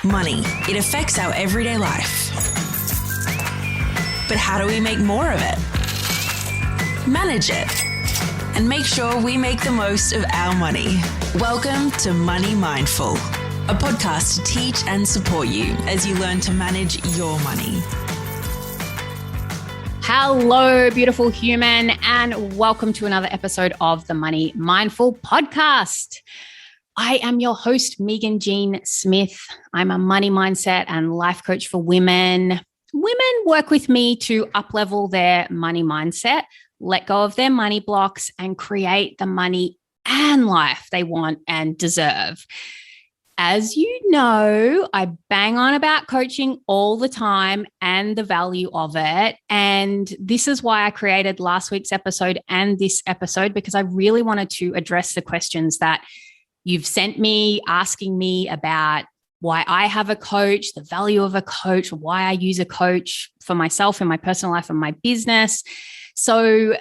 Money. It affects our everyday life. But how do we make more of it? Manage it. And make sure we make the most of our money. Welcome to Money Mindful, a podcast to teach and support you as you learn to manage your money. Hello, beautiful human, and welcome to another episode of the Money Mindful podcast. I am your host, Meaghan J Smith. I'm a money mindset and life coach for women. Women work with me to up-level their money mindset, let go of their money blocks, and create the money and life they want and deserve. As you know, I bang on about coaching all the time and the value of it. And this is why I created last week's episode and this episode, because I really wanted to address the questions that you've sent me asking me about why I have a coach, the value of a coach, why I use a coach for myself in my personal life and my business. So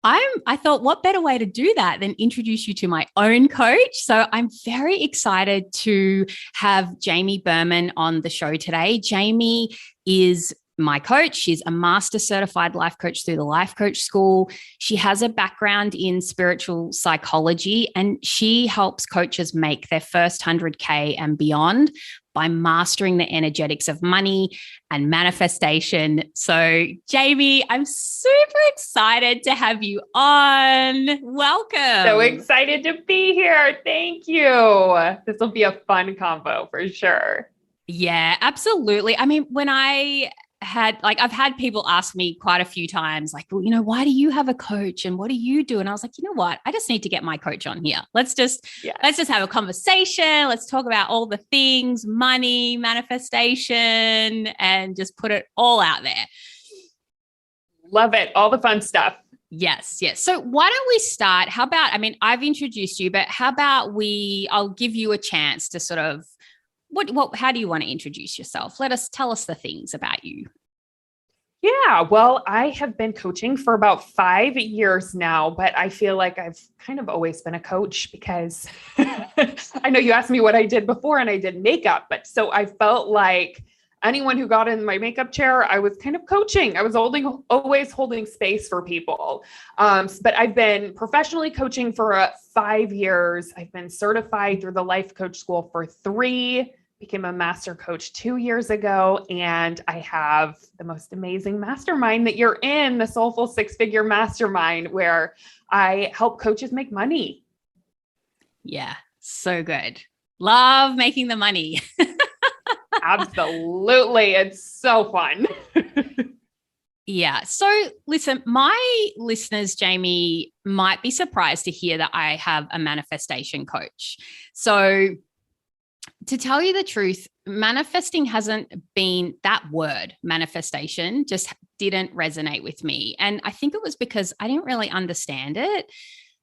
I thought, what better way to do that than introduce you to my own coach? So I'm very excited to have Jamie Berman on the show today. Jamie is my coach. She's a master certified life coach through the Life Coach School. She has a background in spiritual psychology, and she helps coaches make their first 100K and beyond by mastering the energetics of money and manifestation. So, Jamie, I'm super excited to have you on. Welcome. So excited to be here. Thank you. This will be a fun combo for sure. Yeah, absolutely. I mean, when I've had people ask me quite a few times, like, well, why do you have a coach and what do you do? And I was like, you know what? I just need to get my coach on here. Let's just have a conversation. Let's talk about all the things, money, manifestation, and just put it all out there. Love it. All the fun stuff. Yes. So why don't we start? I've introduced you, but how about I'll give you a chance to sort of, how do you want to introduce yourself? Tell us the things about you. Yeah, well, I have been coaching for about 5 years now, but I feel like I've kind of always been a coach because I know you asked me what I did before and I did makeup, but so I felt like anyone who got in my makeup chair, I was kind of coaching. I was always holding space for people. But I've been professionally coaching for 5 years. I've been certified through the Life Coach School for 3, became a master coach 2 years ago. And I have the most amazing mastermind that you're in, the Soulful Six-Figure Mastermind, where I help coaches make money. Yeah, so good. Love making the money. Absolutely. It's so fun. Yeah. So listen, my listeners, Jamie, might be surprised to hear that I have a manifestation coach. So to tell you the truth, manifesting hasn't been that word, manifestation, just didn't resonate with me. And I think it was because I didn't really understand it.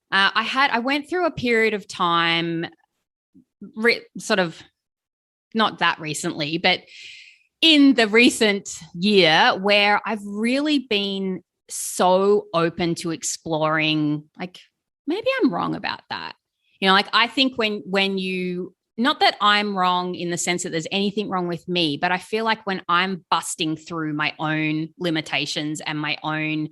I went through a period of time, sort of not that recently, but in the recent year where I've really been so open to exploring, like, maybe I'm wrong about that. I think when you, not that I'm wrong in the sense that there's anything wrong with me, but I feel like when I'm busting through my own limitations and my own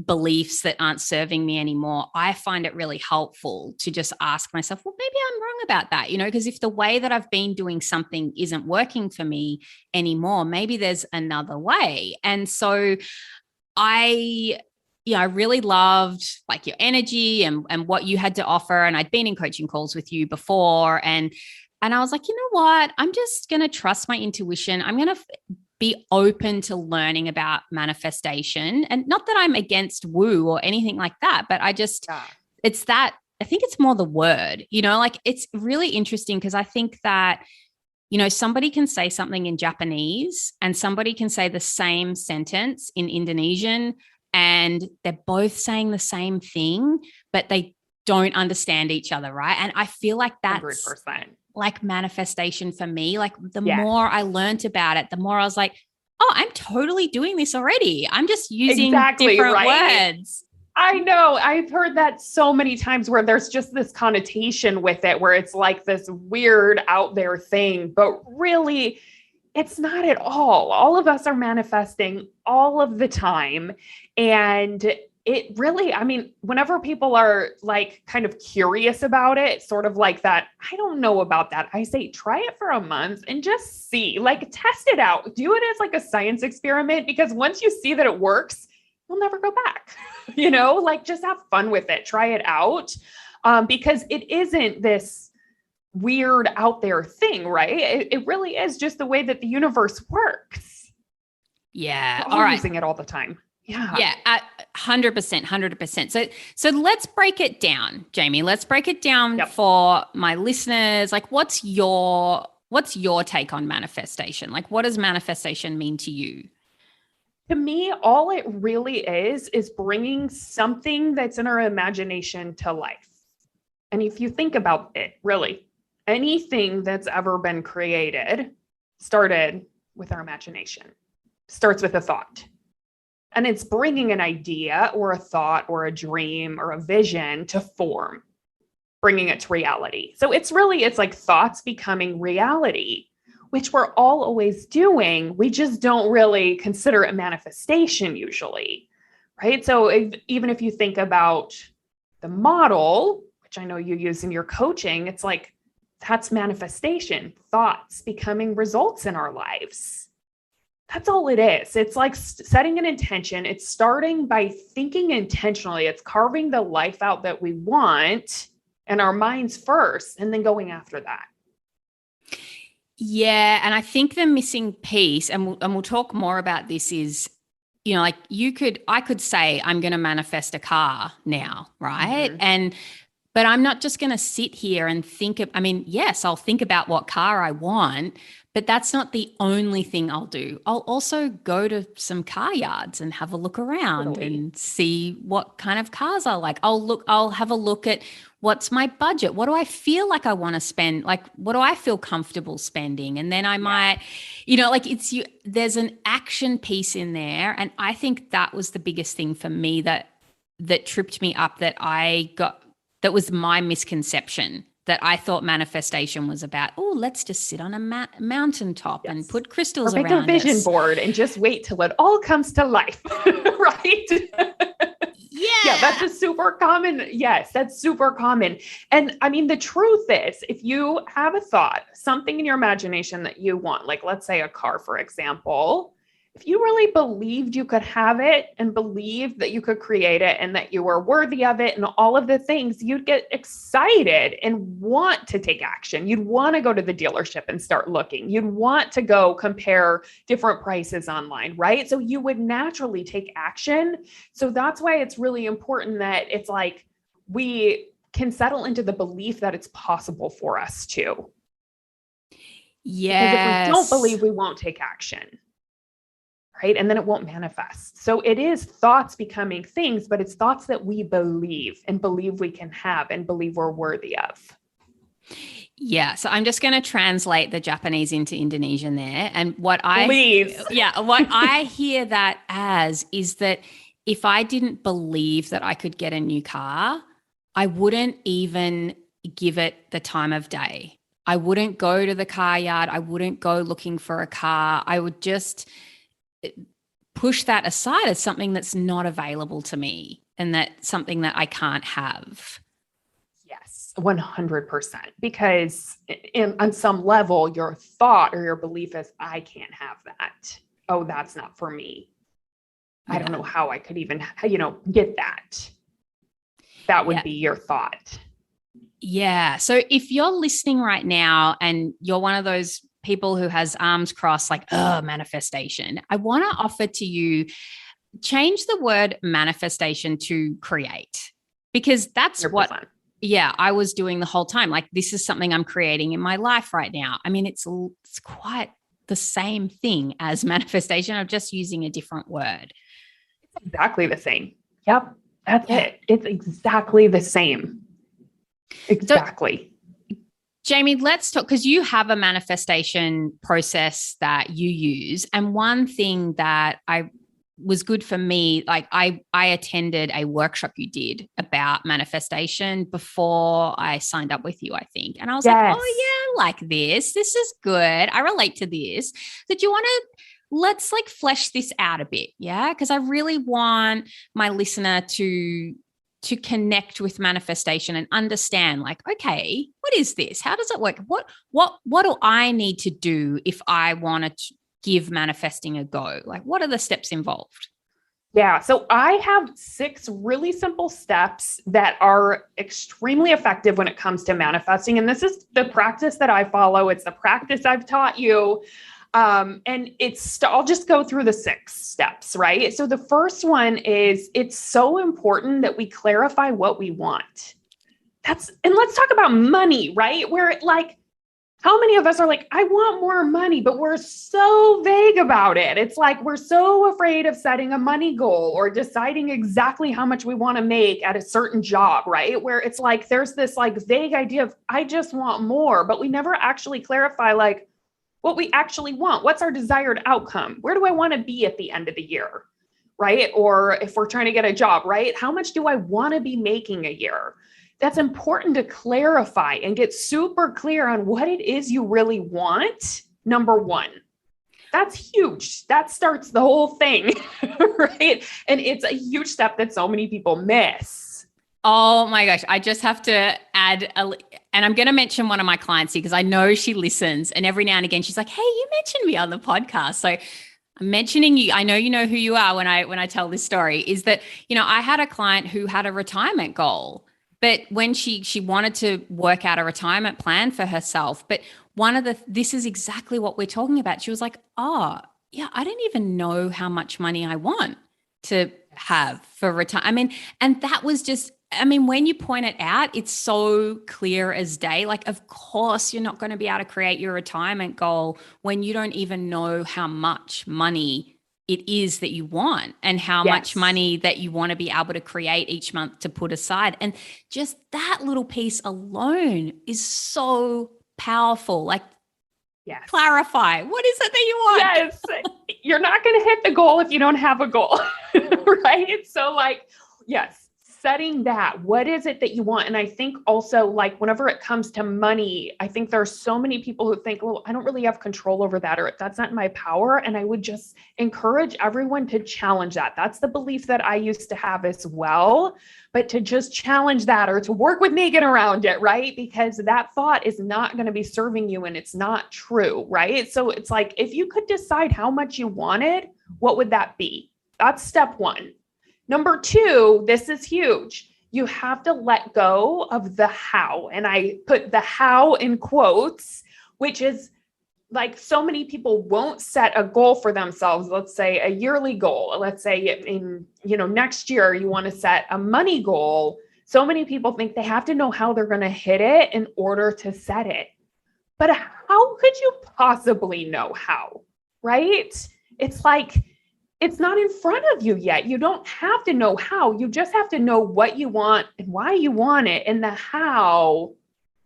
beliefs that aren't serving me anymore, I find it really helpful to just ask myself, well, maybe I'm wrong about that, because if the way that I've been doing something isn't working for me anymore, maybe there's another way. And so I really loved like your energy and what you had to offer. And I'd been in coaching calls with you before. And I was like, you know what? I'm just going to trust my intuition. I'm going to be open to learning about manifestation. And not that I'm against woo or anything like that, but it's that, I think it's more the word, it's really interesting because I think that, somebody can say something in Japanese and somebody can say the same sentence in Indonesian, and they're both saying the same thing, but they don't understand each other, right? And I feel like that's 100%. Like manifestation for me. Like the more I learned about it, the more I was like, oh, I'm totally doing this already. I'm just using different words. I know. I've heard that so many times where there's just this connotation with it, where it's like this weird out there thing, but really it's not at all. All of us are manifesting all of the time. And it really, I mean, whenever people are like kind of curious about it, sort of like that, I don't know about that. I say, try it for a month and just see, like, test it out. Do it as like a science experiment, because once you see that it works, you'll never go back. Like, just have fun with it. Try it out. Because it isn't this weird out there thing, right? It really is just the way that the universe works. Yeah. We're All right. using it all the time. Yeah. Yeah. 100%. So let's break it down, Jamie. Let's break it down for my listeners. Like, what's your take on manifestation? Like, what does manifestation mean to you? To me, all it really is bringing something that's in our imagination to life. And if you think about it, really, anything that's ever been created started with our imagination, starts with a thought. And it's bringing an idea or a thought or a dream or a vision to form, bringing it to reality. So it's like thoughts becoming reality, which we're all always doing. We just don't really consider it manifestation usually, right? So even if you think about the model, which I know you use in your coaching, it's like, that's manifestation, thoughts becoming results in our lives. That's all it is. It's like setting an intention. It's starting by thinking intentionally. It's carving the life out that we want in our minds first, and then going after that. Yeah. And I think the missing piece, and we'll talk more about this, is, like I could say, I'm going to manifest a car now, right? Mm-hmm. But I'm not just going to sit here and yes, I'll think about what car I want, but that's not the only thing I'll do. I'll also go to some car yards and have a look around and see what kind of cars I like. I'll have a look at what's my budget. What do I feel like I want to spend? Like, what do I feel comfortable spending? And then I might, there's an action piece in there. And I think that was the biggest thing for me that tripped me up, that was my misconception, that I thought manifestation was about, let's just sit on a mountaintop and put crystals around us. Or make a vision board and just wait till it all comes to life, right? Yeah, that's a super common. Yes, that's super common. And I mean, the truth is, if you have a thought, something in your imagination that you want, like let's say a car, for example, if you really believed you could have it and believed that you could create it and that you were worthy of it and all of the things, you'd get excited and want to take action. You'd want to go to the dealership and start looking. You'd want to go compare different prices online, right? So you would naturally take action. So that's why it's really important that it's like we can settle into the belief that it's possible for us to. Yes. Because if we don't believe, we won't take action. Right? And then it won't manifest. So it is thoughts becoming things, but it's thoughts that we believe and believe we can have and believe we're worthy of. Yeah. So I'm just going to translate the Japanese into Indonesian there. And what I hear that as is that if I didn't believe that I could get a new car, I wouldn't even give it the time of day. I wouldn't go to the car yard. I wouldn't go looking for a car. I would just push that aside as something that's not available to me and that's something that I can't have. Yes, 100%. Because on some level, your thought or your belief is, I can't have that. Oh, that's not for me. Yeah. I don't know how I could even, get that. That would be your thought. Yeah. So if you're listening right now and you're one of those people who has arms crossed, like, manifestation, I want to offer to you, change the word manifestation to create, because that's 100%. What I was doing the whole time. Like, this is something I'm creating in my life right now. I mean, it's quite the same thing as manifestation. I'm just using a different word. It's exactly the same. Yep. That's it. It's exactly the same. Exactly. So, Jamie, let's talk, because you have a manifestation process that you use. And one thing that I was good for me. Like I attended a workshop you did about manifestation before I signed up with you, I think. And I was like, oh yeah, I like this. This is good. I relate to this. So do you want to, let's like flesh this out a bit. Yeah. Because I really want my listener to connect with manifestation and understand, like, okay, what is this? How does it work? What do I need to do if I want to give manifesting a go? Like, what are the steps involved? Yeah. So I have 6 really simple steps that are extremely effective when it comes to manifesting. And this is the practice that I follow. It's the practice I've taught you. And I'll just go through the 6 steps, right? So the first one is, it's so important that we clarify what we want. And let's talk about money, right? Where like, how many of us are like, I want more money, but we're so vague about it. It's like, we're so afraid of setting a money goal or deciding exactly how much we want to make at a certain job, right? Where it's like, there's this like vague idea of, I just want more, but we never actually clarify like, what we actually want. What's our desired outcome? Where do I want to be at the end of the year? Right? Or if we're trying to get a job, right? How much do I want to be making a year? That's important to clarify and get super clear on what it is you really want. Number 1. That's huge. That starts the whole thing, right? And it's a huge step that so many people miss. Oh my gosh. I just have to add and I'm going to mention one of my clients here because I know she listens, and every now and again she's like, hey, you mentioned me on the podcast. So I'm mentioning you. I know you know who you are when I tell this story. Is that, I had a client who had a retirement goal, but when she wanted to work out a retirement plan for herself, but this is exactly what we're talking about. She was like, oh yeah, I don't even know how much money I want to have for retirement. And that was just, when you point it out, it's so clear as day. Like, of course, you're not going to be able to create your retirement goal when you don't even know how much money it is that you want and how much money that you want to be able to create each month to put aside. And just that little piece alone is so powerful. Like, clarify, what is it that you want? Yes. You're not going to hit the goal if you don't have a goal, right? So like, yes. Setting that, what is it that you want? And I think also, like, whenever it comes to money, I think there are so many people who think, well, I don't really have control over that, or that's not in my power. And I would just encourage everyone to challenge that. That's the belief that I used to have as well, but to just challenge that, or to work with Meaghan around it, right? Because that thought is not going to be serving you and it's not true, right? So it's like, if you could decide how much you wanted, what would that be? That's step 1. Number 2, this is huge. You have to let go of the how. And I put the how in quotes, which is like, so many people won't set a goal for themselves. Let's say a yearly goal. Let's say in, next year, you want to set a money goal. So many people think they have to know how they're going to hit it in order to set it. But how could you possibly know how, right? It's like, it's not in front of you yet. You don't have to know how. You just have to know what you want and why you want it. And the how,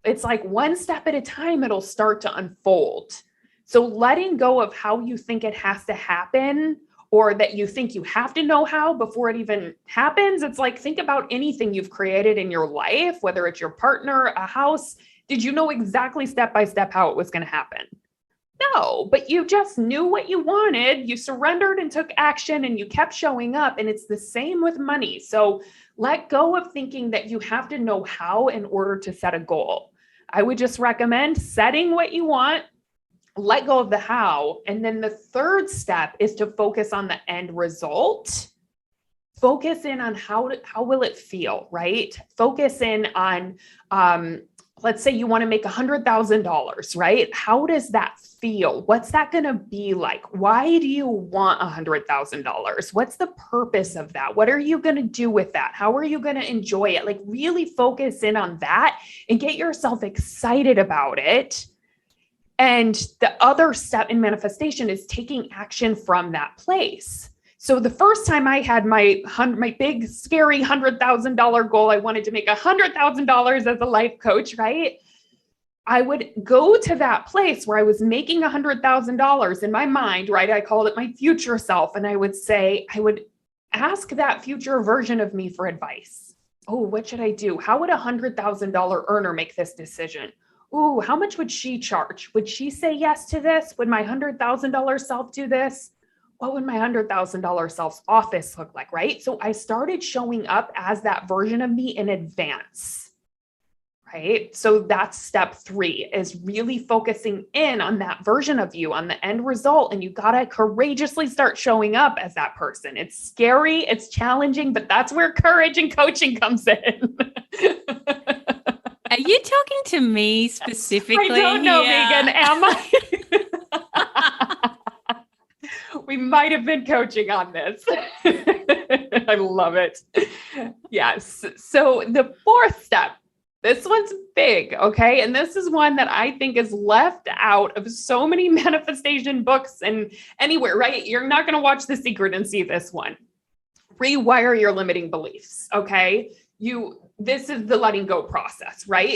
it's like one step at a time, it'll start to unfold. So letting go of how you think it has to happen, or that you think you have to know how before it even happens. It's like, think about anything you've created in your life, whether it's your partner, a house. Did you know exactly step by step how it was going to happen? No, but you just knew what you wanted. You surrendered and took action, and you kept showing up. And it's the same with money. So let go of thinking that you have to know how in order to set a goal. I would just recommend setting what you want, let go of the how. And then the third step is to focus on the end result. Focus in on how will it feel, right? Focus in on, let's say you want to make $100,000, right? How does that feel? What's that going to be like? Why do you want $100,000? What's the purpose of that? What are you going to do with that? How are you going to enjoy it? Like, really focus in on that and get yourself excited about it. And the other step in manifestation is taking action from that place. So the first time I had my big, scary $100,000 goal, I wanted to make $100,000 as a life coach, right? I would go to that place where I was making $100,000 in my mind, right? I called it my future self. And I would ask that future version of me for advice. Oh, what should I do? How would a $100,000 earner make this decision? Ooh, how much would she charge? Would she say yes to this? Would my $100,000 self do this? What would my $100,000 self's office look like, right? So I started showing up as that version of me in advance, right? So that's step 3, is really focusing in on that version of you, on the end result. And you got to courageously start showing up as that person. It's scary, it's challenging, but that's where courage and coaching comes in. Are you talking to me specifically? I don't know, Meaghan, am I? We might have been coaching on this. I love it. Yes. So the 4th step, this one's big, okay? And this is one that I think is left out of so many manifestation books and anywhere, right? You're not going to watch The Secret and see this one. Rewire your limiting beliefs, okay? This is the letting go process, right?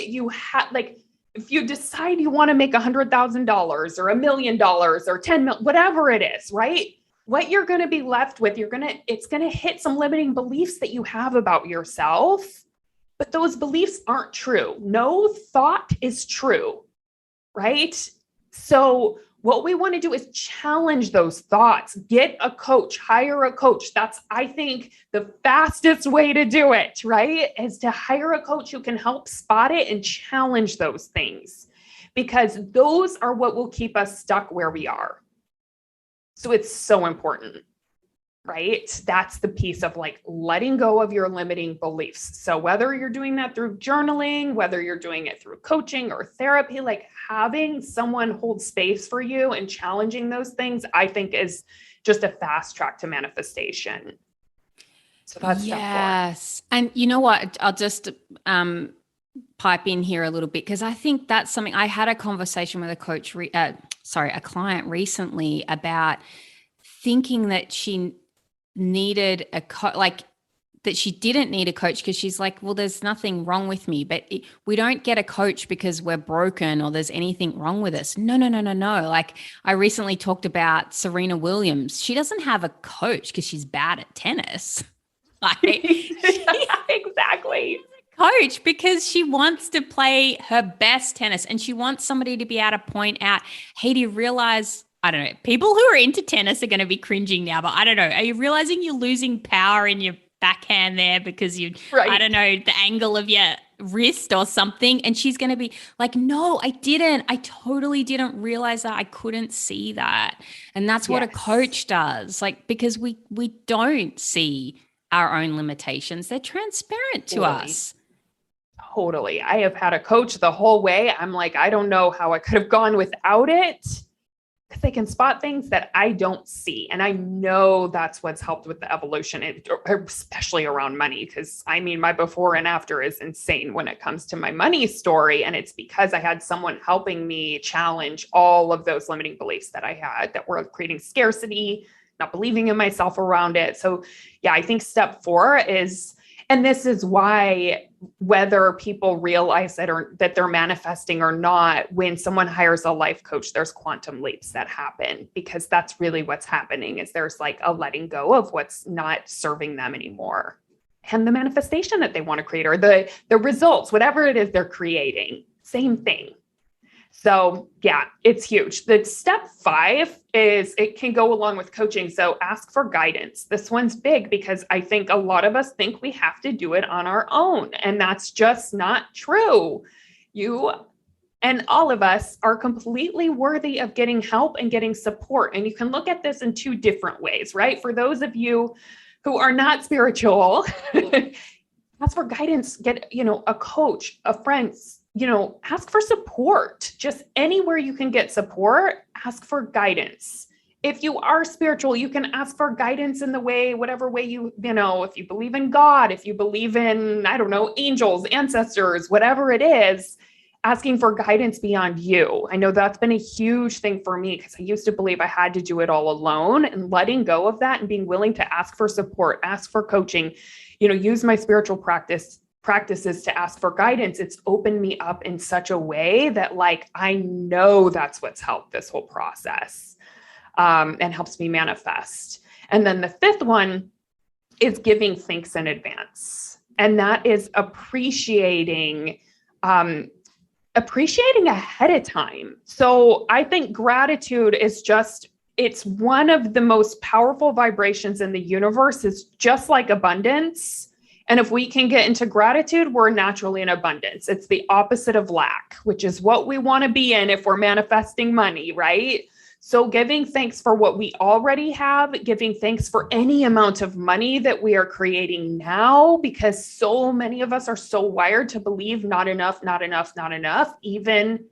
If you decide you want to make $100,000 or $1 million or 10 million, whatever it is, right? What you're going to be left with, it's going to hit some limiting beliefs that you have about yourself, but those beliefs aren't true. No thought is true, right? So what we want to do is challenge those thoughts, get a coach, hire a coach. That's, I think, the fastest way to do it, right? Is to hire a coach who can help spot it and challenge those things, because those are what will keep us stuck where we are. So it's so important, right? That's the piece of letting go of your limiting beliefs. So whether you're doing that through journaling, whether you're doing it through coaching or therapy, having someone hold space for you and challenging those things, I think is just a fast track to manifestation. So that's step 4. Yes. And you know what? I'll just pipe in here a little bit, because I think that's something. I had a conversation with a client recently about thinking that she needed that she didn't need a coach, because she's like, well, there's nothing wrong with me. But we don't get a coach because we're broken or there's anything wrong with us. No. I recently talked about Serena Williams. She doesn't have a coach because she's bad at tennis. Exactly. Coach because she wants to play her best tennis, and she wants somebody to be able to point out, hey, do you realize, I don't know, people who are into tennis are going to be cringing now, but I don't know, are you realizing you're losing power in your backhand there because right. I don't know, the angle of your wrist or something? And she's going to be like, no, I totally didn't realize that. I couldn't see that. And that's what a coach does, because we don't see our own limitations. They're transparent to us. Totally. I have had a coach the whole way. I'm like, I don't know how I could have gone without it, because they can spot things that I don't see. And I know that's what's helped with the evolution, especially around money. Because my before and after is insane when it comes to my money story. And it's because I had someone helping me challenge all of those limiting beliefs that I had that were creating scarcity, not believing in myself around it. So I think step 4 is, and this is why, whether people realize that they're manifesting or not, when someone hires a life coach, there's quantum leaps that happen, because that's really what's happening, is there's a letting go of what's not serving them anymore, and the manifestation that they want to create, or the results, whatever it is they're creating, same thing. So it's huge. The step 5 is, it can go along with coaching. So ask for guidance. This one's big, because I think a lot of us think we have to do it on our own, and that's just not true. You and all of us are completely worthy of getting help and getting support. And you can look at this in 2 different ways, right? For those of you who are not spiritual, ask for guidance, get, a coach, a friend, ask for support. Just anywhere you can get support, ask for guidance. If you are spiritual, you can ask for guidance in the way, whatever way if you believe in God, if you believe in, I don't know, angels, ancestors, whatever it is, asking for guidance beyond you. I know that's been a huge thing for me, because I used to believe I had to do it all alone, and letting go of that and being willing to ask for support, ask for coaching, use my spiritual practice practices to ask for guidance, it's opened me up in such a way that like, I know that's what's helped this whole process, and helps me manifest. And then the fifth one is giving thanks in advance. And that is appreciating ahead of time. So I think gratitude is it's one of the most powerful vibrations in the universe. It's just like abundance. And if we can get into gratitude, we're naturally in abundance. It's the opposite of lack, which is what we want to be in if we're manifesting money, right? So giving thanks for what we already have, giving thanks for any amount of money that we are creating now, because so many of us are so wired to believe not enough, not enough, not enough, even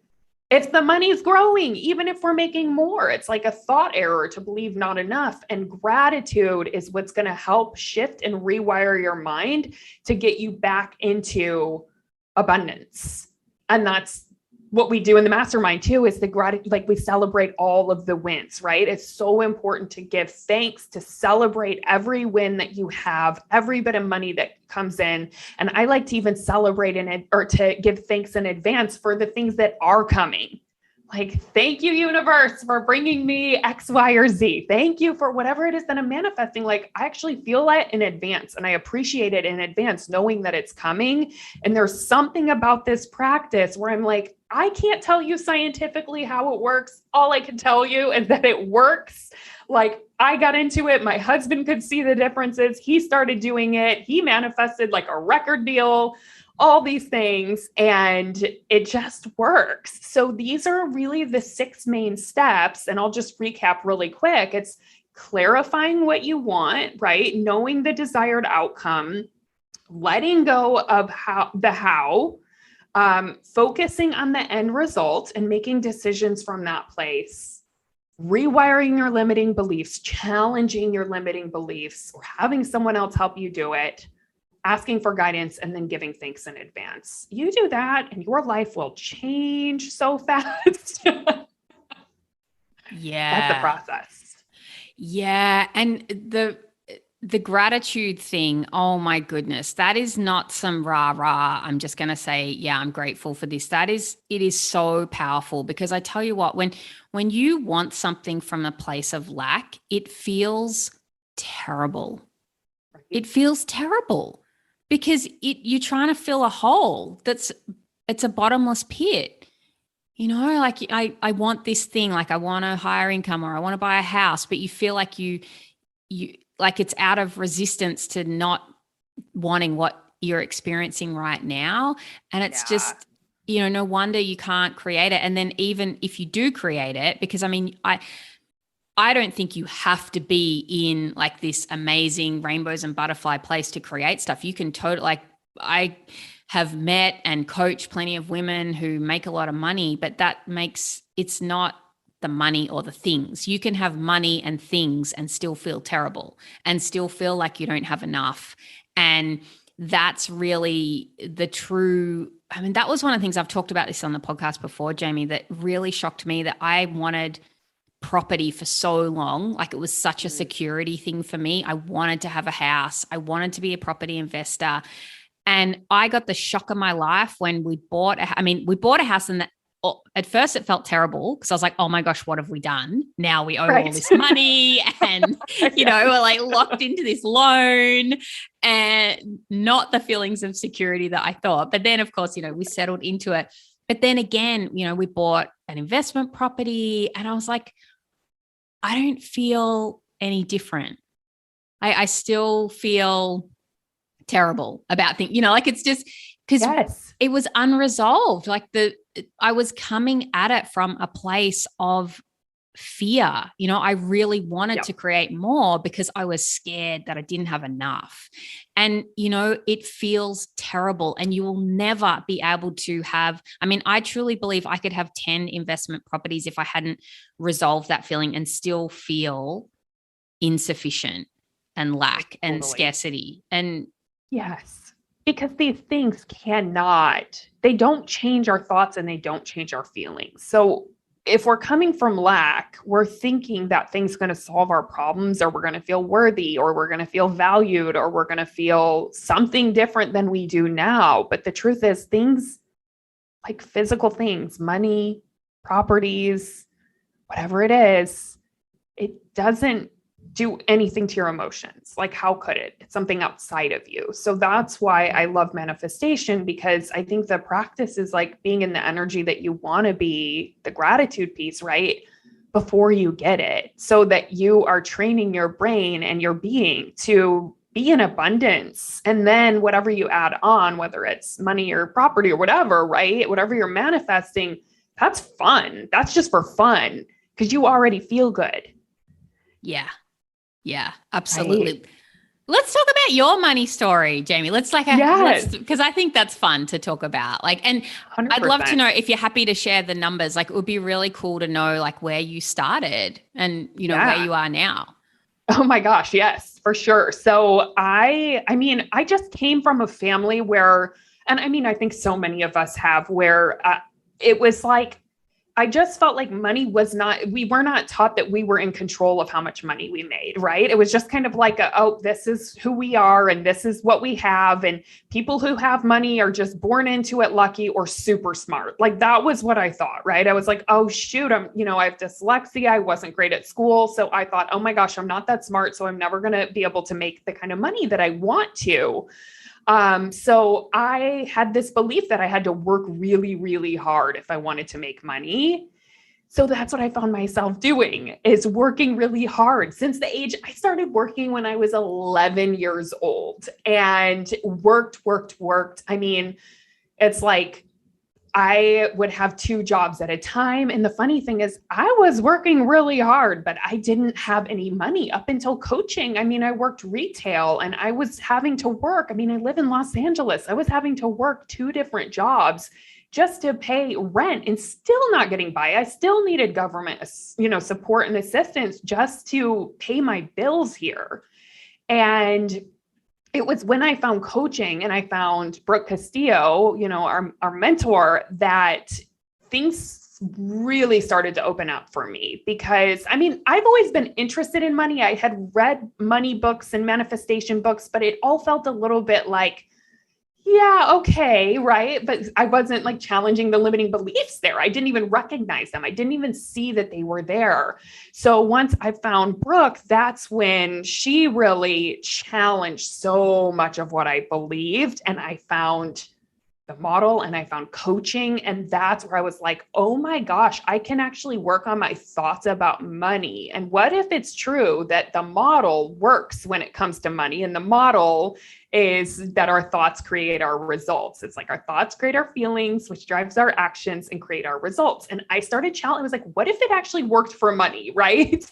if the money's growing, even if we're making more. It's like a thought error to believe not enough. And gratitude is what's going to help shift and rewire your mind to get you back into abundance. And that's what we do in the mastermind too, is the gratitude, like we celebrate all of the wins, right? It's so important to give thanks, to celebrate every win that you have, every bit of money that comes in. And I like to even celebrate or to give thanks in advance for the things that are coming. Like, thank you, universe, for bringing me X, Y, or Z. Thank you for whatever it is that I'm manifesting. Like, I actually feel that in advance, and I appreciate it in advance, knowing that it's coming. And there's something about this practice where I'm like, I can't tell you scientifically how it works. All I can tell you is that it works. Like, I got into it. My husband could see the differences. He started doing it. He manifested like a record deal, all these things, and it just works. So these are really the 6 main steps. And I'll just recap really quick. It's clarifying what you want, right? Knowing the desired outcome, letting go of how, focusing on the end result and making decisions from that place, rewiring your limiting beliefs, challenging your limiting beliefs, or having someone else help you do it, asking for guidance, and then giving thanks in advance. You do that and your life will change so fast. Yeah. That's the process. Yeah. And the gratitude thing, oh my goodness, that is not some rah-rah. I'm just going to say, yeah, I'm grateful for this. It is so powerful, because I tell you what, when you want something from a place of lack, it feels terrible. Right. It feels terrible because you're trying to fill a hole it's a bottomless pit. You know, like I want this thing, like I want a higher income, or I want to buy a house, but you feel like you like it's out of resistance to not wanting what you're experiencing right now. And it's just, no wonder you can't create it. And then even if you do create it, because I mean, I don't think you have to be in like this amazing rainbows and butterfly place to create stuff. You can I have met and coached plenty of women who make a lot of money, but it's not the money or the things. You can have money and things and still feel terrible and still feel like you don't have enough. And that's really the true, I mean, that was one of the things I've talked about this on the podcast before, Jamie, that really shocked me, that I wanted property for so long. Like, it was such a security thing for me. I wanted to have a house. I wanted to be a property investor. And I got the shock of my life when we bought a house, and at first it felt terrible because I was like, oh my gosh, what have we done? Now we owe all this money and, we're like locked into this loan, and not the feelings of security that I thought. But then of course, we settled into it. But then again, we bought an investment property, and I was like, I don't feel any different. I still feel terrible about things, like it's just because it was unresolved. Like I was coming at it from a place of fear. I really wanted to create more because I was scared that I didn't have enough. And, it feels terrible, and you will never be able to have, I truly believe I could have 10 investment properties if I hadn't resolved that feeling and still feel insufficient and lack and scarcity. And yes, because these things they don't change our thoughts and they don't change our feelings. So if we're coming from lack, we're thinking that things going to solve our problems, or we're going to feel worthy, or we're going to feel valued, or we're going to feel something different than we do now. But the truth is, things like physical things, money, properties, whatever it is, it doesn't do anything to your emotions. Like, how could it? It's something outside of you. So that's why I love manifestation, because I think the practice is like being in the energy that you want to be, the gratitude piece, right? Before you get it, so that you are training your brain and your being to be in abundance. And then whatever you add on, whether it's money or property or whatever, right? Whatever you're manifesting, that's fun. That's just for fun, because you already feel good. Yeah. Yeah, absolutely. Right? Let's talk about your money story, Jamie. Let's because I think that's fun to talk about. Like, and 100%. I'd love to know if you're happy to share the numbers. Like, it would be really cool to know like where you started and, where you are now. Oh my gosh. Yes, for sure. So I mean, I just came from a family where, and I mean, I think so many of us have, where it was like, I just felt like money was not, we were not taught that we were in control of how much money we made, right? It was just kind of like, this is who we are and this is what we have. And people who have money are just born into it lucky or super smart. Like, that was what I thought, right? I was like, oh shoot, I have dyslexia. I wasn't great at school. So I thought, oh my gosh, I'm not that smart. So I'm never going to be able to make the kind of money that I want to. So I had this belief that I had to work really, really hard if I wanted to make money. So that's what I found myself doing, is working really hard. Since the age, I started working when I was 11 years old, and worked. I mean, it's like, I would have 2 jobs at a time. And the funny thing is, I was working really hard, but I didn't have any money up until coaching. I mean, I worked retail and I was having to work. I mean, I live in Los Angeles. I was having to work 2 different jobs just to pay rent and still not getting by. I still needed government, support and assistance just to pay my bills here. And it was when I found coaching and I found Brooke Castillo, our mentor, that things really started to open up for me. Because I mean, I've always been interested in money. I had read money books and manifestation books, but it all felt a little bit like, yeah, okay, right. But I wasn't like challenging the limiting beliefs there. I didn't even recognize them. I didn't even see that they were there. So once I found Brooke, that's when she really challenged so much of what I believed. And I found the model and I found coaching. And that's where I was like, oh my gosh, I can actually work on my thoughts about money. And what if it's true that the model works when it comes to money? And the model is that our thoughts create our results. It's like our thoughts create our feelings, which drives our actions and create our results. And I started challenging, I was like, what if it actually worked for money, right?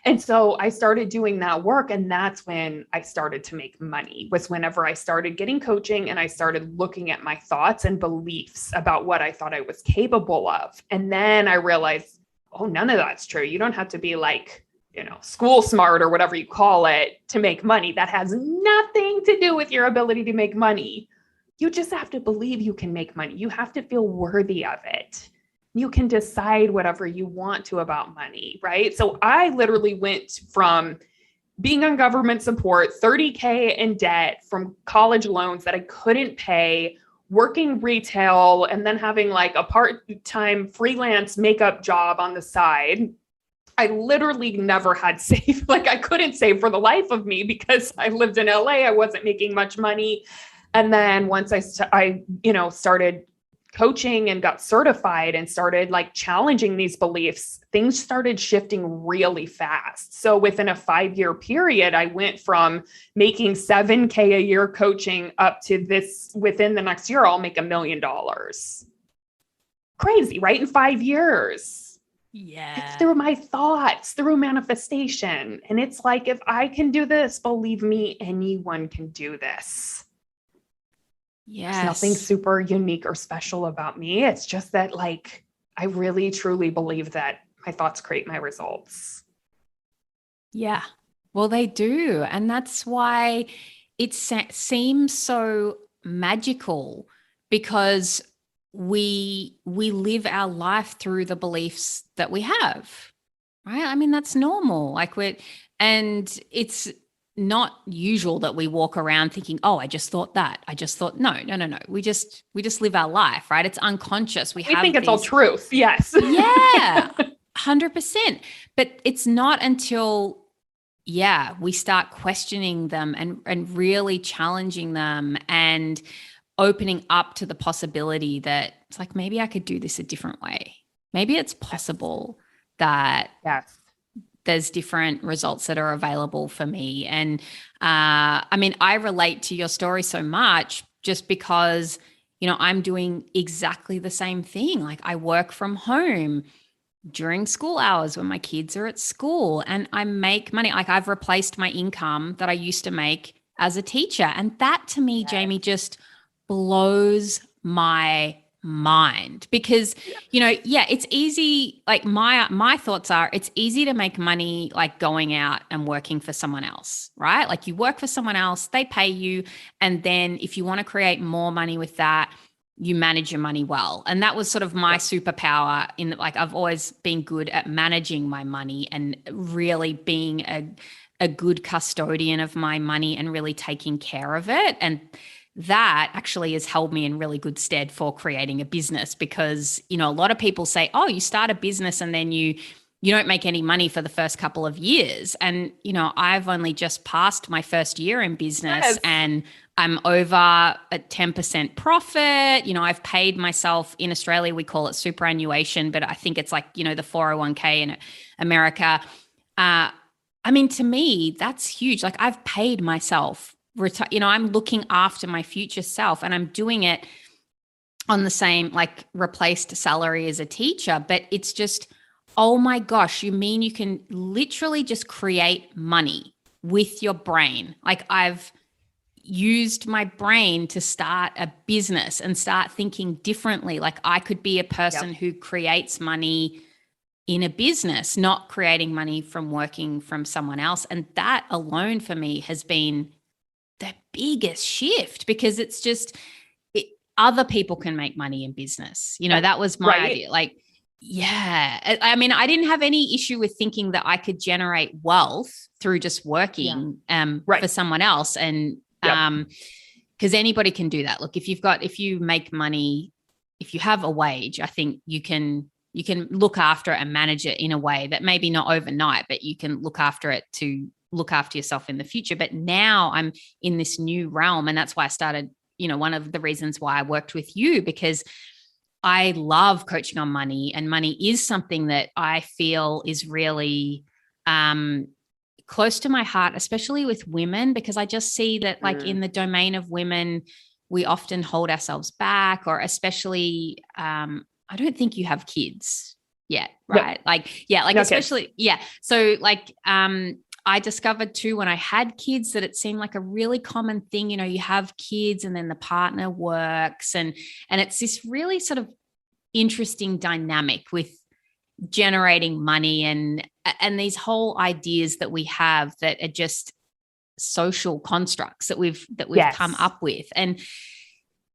And so I started doing that work. And that's when I started to make money, was whenever I started getting coaching and I started looking at my thoughts and beliefs about what I thought I was capable of. And then I realized, oh, none of that's true. You don't have to be like, school smart or whatever you call it to make money. That has nothing to do with your ability to make money. You just have to believe you can make money. You have to feel worthy of it. You can decide whatever you want to about money, right? So I literally went from being on government support, 30K in debt from college loans that I couldn't pay, working retail, and then having like a part-time freelance makeup job on the side. I literally never had saved. Like, I couldn't save for the life of me because I lived in LA. I wasn't making much money. And then once I started coaching and got certified and started like challenging these beliefs, things started shifting really fast. So within a 5-year period, I went from making 7K a year coaching up to this, within the next year, I'll make $1 million. Crazy, right? In 5 years. Yeah. It's through my thoughts, through manifestation. And it's like, if I can do this, believe me, anyone can do this. Yes. There's nothing super unique or special about me. It's just that, like, I really, truly believe that my thoughts create my results. Yeah. Well, they do. And that's why it seems so magical, because we live our life through the beliefs that we have, right? I mean, that's normal. And it's not usual that we walk around thinking, oh, I just thought that. I just thought, no. We just live our life, right? It's unconscious. We think it's all truth. Yes. Yeah, 100%. But it's not until, we start questioning them and really challenging them and opening up to the possibility that it's like, maybe I could do this a different way. Maybe it's possible that there's different results that are available for me. And I mean, I relate to your story so much just because, I'm doing exactly the same thing. Like, I work from home during school hours when my kids are at school, and I make money. Like, I've replaced my income that I used to make as a teacher. And that to me, Jamie, just blows my mind because, it's easy. Like, my thoughts are, it's easy to make money, like going out and working for someone else, right? Like, you work for someone else, they pay you. And then if you want to create more money with that, you manage your money well. And that was sort of my superpower I've always been good at managing my money and really being a good custodian of my money and really taking care of it. And that actually has held me in really good stead for creating a business because, a lot of people say, oh, you start a business and then you don't make any money for the first couple of years. And, I've only just passed my first year in business and I'm over at 10% profit. I've paid myself in Australia, we call it superannuation, but I think it's like, the 401k in America. I mean, to me, that's huge. Like, I've paid myself. I'm looking after my future self and I'm doing it on the same, like, replaced salary as a teacher. But it's just, oh my gosh, you mean you can literally just create money with your brain? Like, I've used my brain to start a business and start thinking differently. Like, I could be a person who creates money in a business, not creating money from working from someone else. And that alone for me has been the biggest shift because it's just other people can make money in business. That was my idea. Like, I mean, I didn't have any issue with thinking that I could generate wealth through just working for someone else. And because anybody can do that. Look, if you make money, if you have a wage, I think you can look after it and manage it in a way that maybe not overnight, but you can look after it to look after yourself in the future. But now I'm in this new realm. And that's why I started, one of the reasons why I worked with you, because I love coaching on money, and money is something that I feel is really close to my heart, especially with women, because I just see that like in the domain of women, we often hold ourselves back, or especially, I don't think you have kids yet, right? No. Especially, So like, I discovered too, when I had kids, that it seemed like a really common thing. You have kids and then the partner works, and it's this really sort of interesting dynamic with generating money and these whole ideas that we have that are just social constructs that we've come up with, and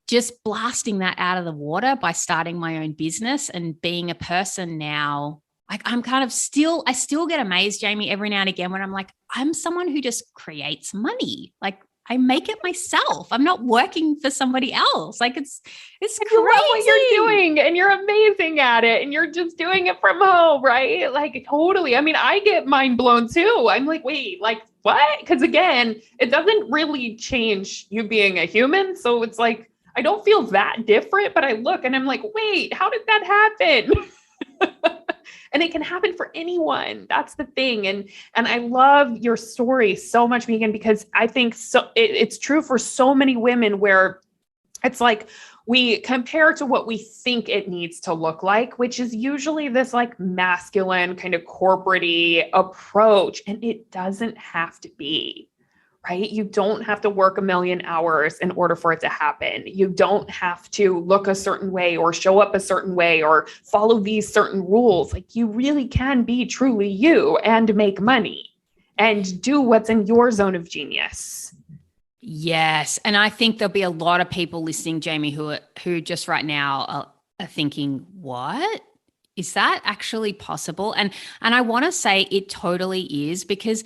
just blasting that out of the water by starting my own business and being a person now. Like, I'm kind of I still get amazed, Jamie, every now and again when I'm like, I'm someone who just creates money. Like, I make it myself. I'm not working for somebody else. Like, it's crazy. You love what you're doing and you're amazing at it and you're just doing it from home, right? Like, totally. I mean, I get mind blown too. I'm like, wait, like what? Because again, it doesn't really change you being a human. So it's like, I don't feel that different, but I look and I'm like, wait, how did that happen? And it can happen for anyone. That's the thing. And I love your story so much, Meaghan, because I think it's true for so many women where it's like we compare to what we think it needs to look like, which is usually this like masculine kind of corporate-y approach. And it doesn't have to be. Right? You don't have to work 1 million hours in order for it to happen. You don't have to look a certain way or show up a certain way or follow these certain rules. Like, you really can be truly you and make money and do what's in your zone of genius. Yes. And I think there'll be a lot of people listening, Jamie, who just right now are thinking, what? Is that actually possible? And I want to say it totally is, because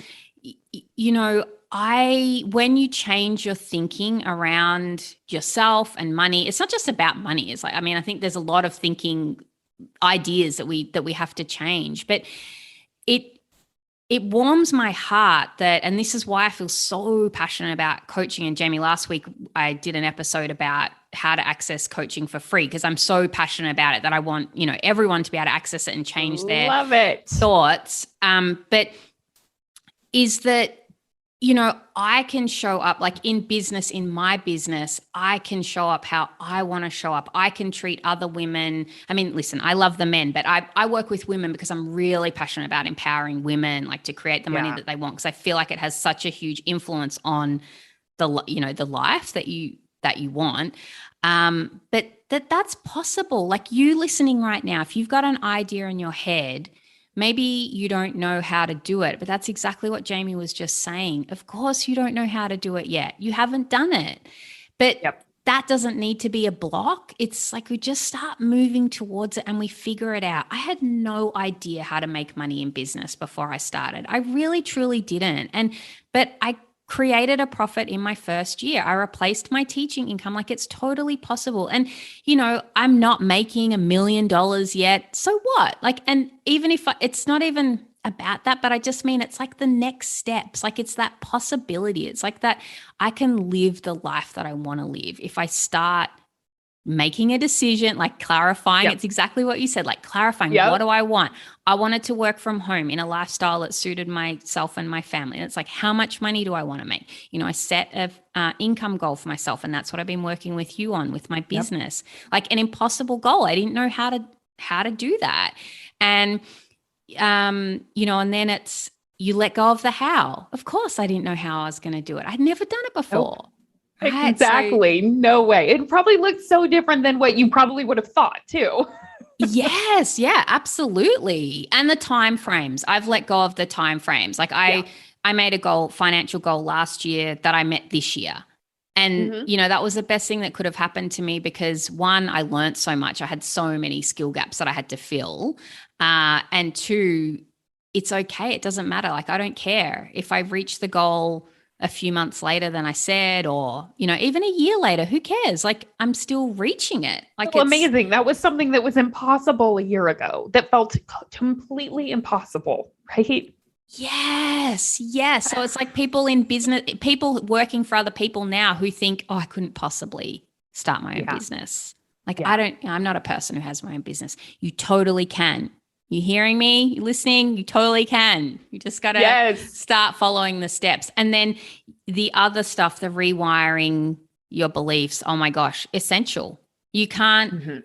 you know, when you change your thinking around yourself and money, it's not just about money. It's like, I mean, I think there's a lot of thinking ideas that we have to change, but it it warms my heart that, and this is why I feel so passionate about coaching. And Jamie, last week I did an episode about how to access coaching for free, because I'm so passionate about it that I want, everyone to be able to access it and change their Love it. thoughts. But is that, I can show up like in business, in my business, I can show up how I want to show up. I can treat other women. I mean, listen, I love the men, but I work with women because I'm really passionate about empowering women, like to create the money that they want. Because I feel like it has such a huge influence on the life that you want. But that's possible. Like you listening right now, if you've got an idea in your head, maybe you don't know how to do it, but that's exactly what Jamie was just saying. Of course, you don't know how to do it yet. You haven't done it, but that doesn't need to be a block. It's like we just start moving towards it and we figure it out. I had no idea how to make money in business before I started. I really, truly didn't. But I created a profit in my first year. I replaced my teaching income. Like it's totally possible. And, I'm not making $1 million yet. So what? Like, and even if it's not even about that, but I just mean, it's like the next steps. Like it's that possibility. It's like that I can live the life that I want to live if I start making a decision, like clarifying. It's exactly what you said, like clarifying, what do I want? I wanted to work from home in a lifestyle that suited myself and my family. And it's like, how much money do I want to make? I set a income goal for myself. And that's what I've been working with you on with my business, like an impossible goal. I didn't know how to do that. And, and then it's, you let go of the how. Of course, I didn't know how I was going to do it. I'd never done it before. Nope. Right? Exactly. So, no way. It probably looks so different than what you probably would have thought too. Yes. Yeah, absolutely. And the time frames, I've let go of the time frames. Like I made a financial goal last year that I met this year. And, that was the best thing that could have happened to me because one, I learned so much. I had so many skill gaps that I had to fill. And two, it's okay. It doesn't matter. Like, I don't care if I reach the goal a few months later than I said, or, even a year later, who cares? Like I'm still reaching it. Like it's amazing. That was something that was impossible a year ago that felt completely impossible, right? Yes. Yes. So it's like people in business, people working for other people now who think, oh, I couldn't possibly start my own business. Like I'm not a person who has my own business. You totally can. You hearing me? You listening? You totally can. You just got to start following the steps. And then the other stuff, the rewiring your beliefs. Oh my gosh, essential. You can't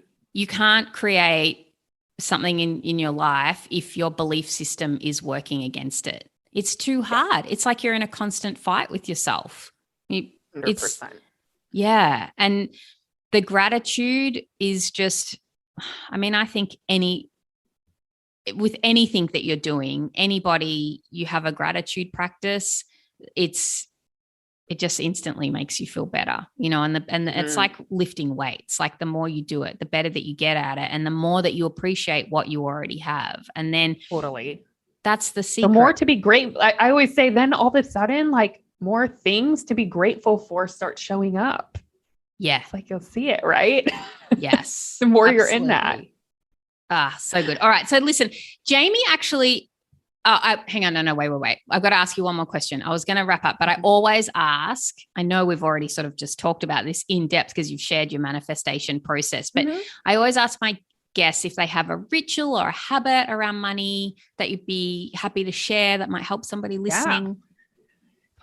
create something in your life if your belief system is working against it. It's too hard. It's like you're in a constant fight with yourself. 100%. And the gratitude is just, I think with anything that you're doing, anybody, you have a gratitude practice, it just instantly makes you feel better, and it's like lifting weights. Like the more you do it, the better that you get at it. And the more that you appreciate what you already have. And then totally, that's the secret. The more to be great. I always say then all of a sudden, like more things to be grateful for start showing up. Yeah. It's like you'll see it, right? Yes. The more you're in that. So good. All right. So listen, Jamie actually, hang on. No, wait. I've got to ask you one more question. I was going to wrap up, but I always ask, I know we've already sort of just talked about this in depth because you've shared your manifestation process, but I always ask my guests if they have a ritual or a habit around money that you'd be happy to share that might help somebody listening. Yeah.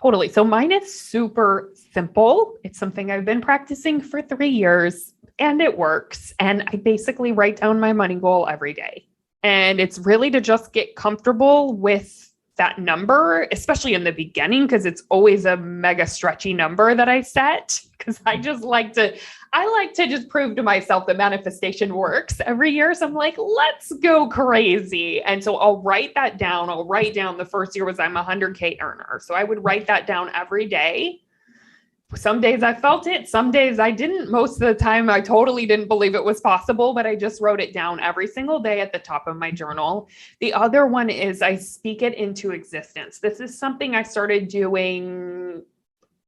Totally. So mine is super simple. It's something I've been practicing for 3 years and it works. And I basically write down my money goal every day. And it's really to just get comfortable with that number, especially in the beginning, because it's always a mega stretchy number that I set. Because I like to just prove to myself that manifestation works every year. So I'm like, let's go crazy. And so I'll write that down. I'll write down the first year was I'm a 100K earner. So I would write that down every day. some days I felt it. Some days I didn't. Most of the time, I totally didn't believe it was possible, but I just wrote it down every single day at the top of my journal. The other one is I speak it into existence. This is something I started doing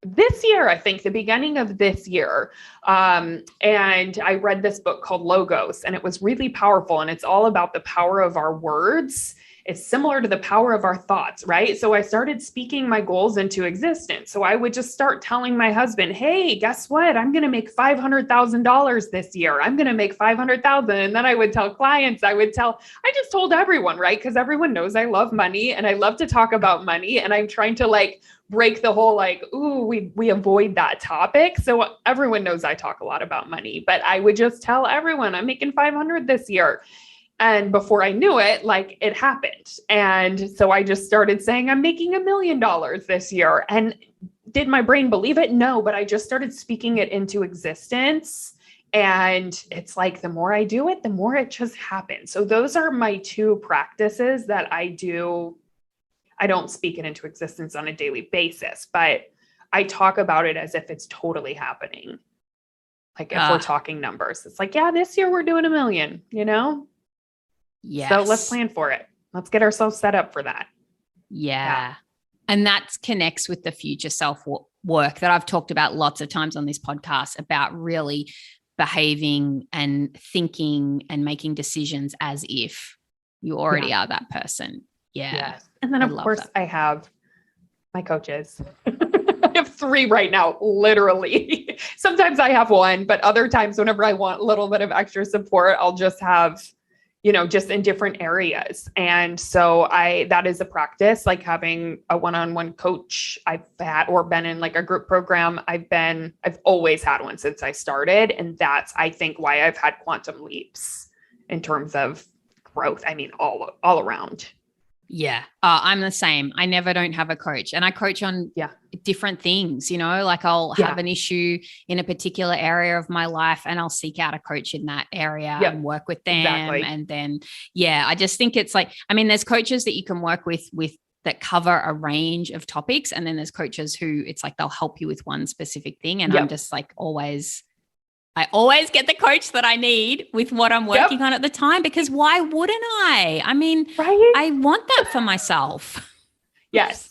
this year, I think, the beginning of this year. And I read this book called Logos, and it was really powerful. And it's all about the power of our words. It's similar to the power of our thoughts, right? So I started speaking my goals into existence. So I would just start telling my husband, hey, guess what? I'm going to make $500,000 this year. I'm going to make 500,000. And then I would tell clients, I just told everyone, right? Because everyone knows I love money and I love to talk about money. And I'm trying to break the whole we avoid that topic. So everyone knows I talk a lot about money, but I would just tell everyone I'm making 500 this year. And before I knew it, it happened. And so I just started saying, I'm making $1 million this year. And did my brain believe it? No, but I just started speaking it into existence. And it's the more I do it, the more it just happens. So those are my two practices that I do. I don't speak it into existence on a daily basis, but I talk about it as if it's totally happening. If we're talking numbers, it's this year we're doing $1 million, Yes. So let's plan for it. Let's get ourselves set up for that. Yeah. And that connects with the future self work that I've talked about lots of times on this podcast about really behaving and thinking and making decisions as if you already are that person. Yeah. Yes. And then of course I have my coaches. I have 3 right now, literally. Sometimes I have 1, but other times whenever I want a little bit of extra support, I'll just have just in different areas. And so that is a practice, having a one-on-one coach I've had or been in a group program. I've always had one since I started. And that's, I think, why I've had quantum leaps in terms of growth. I mean, all around. Yeah. I'm the same. I never don't have a coach, and I coach on different things, I'll have an issue in a particular area of my life and I'll seek out a coach in that area and work with them. Exactly. And then, I just think it's there's coaches that you can work with that cover a range of topics. And then there's coaches who it's they'll help you with one specific thing. And I'm just I always get the coach that I need with what I'm working on at the time, because why wouldn't I? Right? I want that for myself. Yes.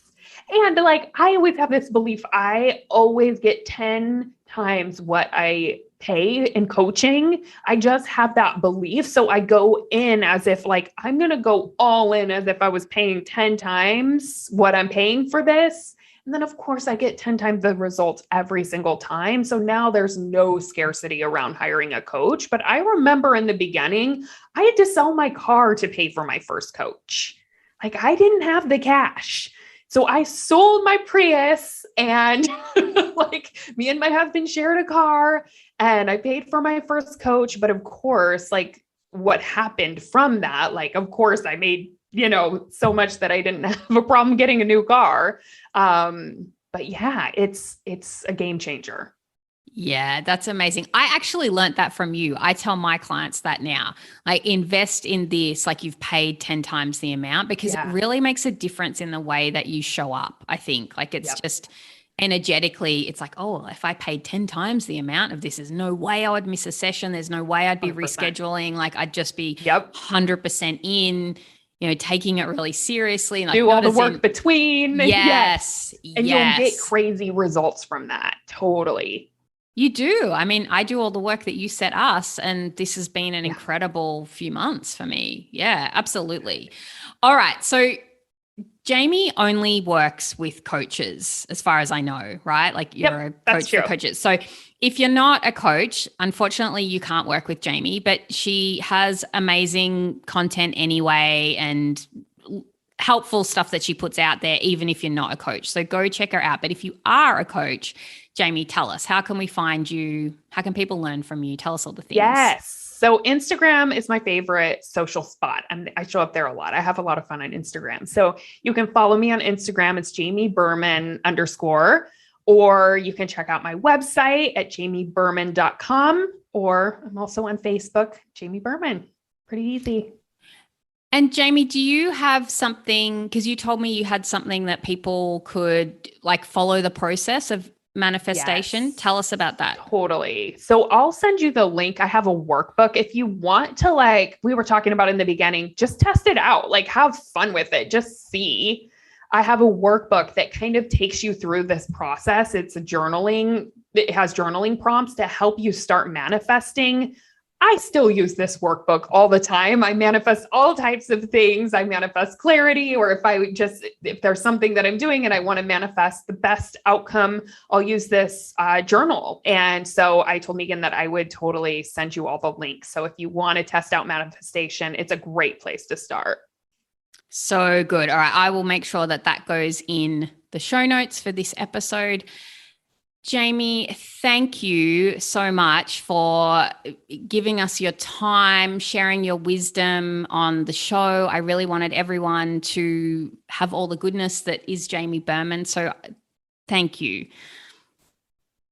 And I always have this belief, I always get 10 times what I pay in coaching. I just have that belief. So I go in as if I'm going to go all in as if I was paying 10 times what I'm paying for this. And then of course I get 10 times the results every single time. So now there's no scarcity around hiring a coach. But I remember in the beginning, I had to sell my car to pay for my first coach. I didn't have the cash. So I sold my Prius and me and my husband shared a car and I paid for my first coach. But of course, what happened from that, of course I made so much that I didn't have a problem getting a new car. But yeah, it's a game changer. Yeah, that's amazing. I actually learned that from you. I tell my clients that now, invest in this, you've paid 10 times the amount, because it really makes a difference in the way that you show up. I think it's just energetically, it's if I paid 10 times the amount of this, there's no way I would miss a session. There's no way I'd be 100%. Rescheduling. I'd just be 100% in, taking it really seriously. Do all the work between. Yes. And you'll get crazy results from that. Totally. You do. I do all the work that you set us, and this has been an incredible few months for me. Yeah, absolutely. All right. So Jamie only works with coaches as far as I know, right? You're a coach for coaches. So if you're not a coach, unfortunately you can't work with Jamie, but she has amazing content anyway and helpful stuff that she puts out there, even if you're not a coach. So go check her out. But if you are a coach, Jamie, tell us, how can we find you? How can people learn from you? Tell us all the things. Yes. So Instagram is my favorite social spot. I show up there a lot. I have a lot of fun on Instagram. So you can follow me on Instagram. It's Jamie Berman _, or you can check out my website at jamieberman.com, or I'm also on Facebook, Jamie Berman. Pretty easy. And Jamie, do you have something, because you told me you had something that people could follow the process of manifestation. Yes. Tell us about that. Totally. So I'll send you the link. I have a workbook. If you want to, like we were talking about in the beginning, just test it out, like have fun with it. Just see. I have a workbook that kind of takes you through this process. It's a journaling. It has journaling prompts to help you start manifesting. I still use this workbook all the time. I manifest all types of things. I manifest clarity, or if there's something that I'm doing and I want to manifest the best outcome, I'll use this journal. And so I told Meaghan that I would totally send you all the links. So if you want to test out manifestation, it's a great place to start. So good. All right. I will make sure that goes in the show notes for this episode. Jamie, thank you so much for giving us your time, sharing your wisdom on the show. I really wanted everyone to have all the goodness that is Jamie Berman. So thank you.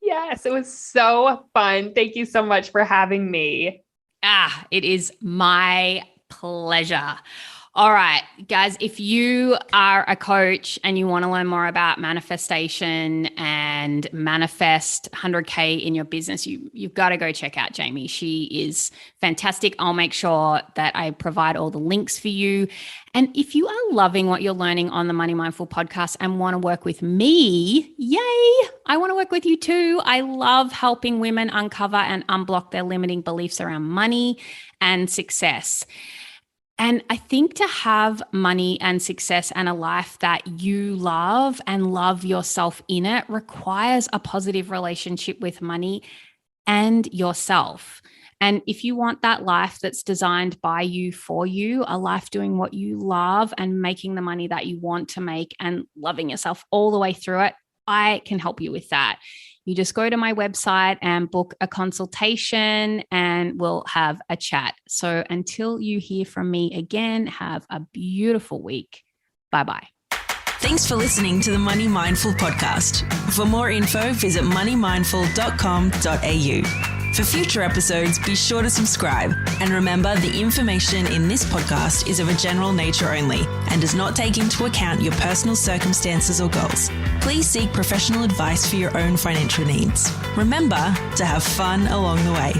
Yes, it was so fun. Thank you so much for having me. It is my pleasure. All right, guys, if you are a coach and you want to learn more about manifestation and manifest 100K in your business, you've got to go check out Jamie. She is fantastic. I'll make sure that I provide all the links for you. And if you are loving what you're learning on the Money Mindful podcast and want to work with me, yay, I want to work with you too. I love helping women uncover and unblock their limiting beliefs around money and success. And I think to have money and success and a life that you love and love yourself in it requires a positive relationship with money and yourself. And if you want that life that's designed by you for you, a life doing what you love and making the money that you want to make and loving yourself all the way through it, I can help you with that. You just go to my website and book a consultation and we'll have a chat. So until you hear from me again, have a beautiful week. Bye-bye. Thanks for listening to the Money Mindful podcast. For more info, visit moneymindful.com.au. For future episodes, be sure to subscribe. And remember, the information in this podcast is of a general nature only and does not take into account your personal circumstances or goals. Please seek professional advice for your own financial needs. Remember to have fun along the way.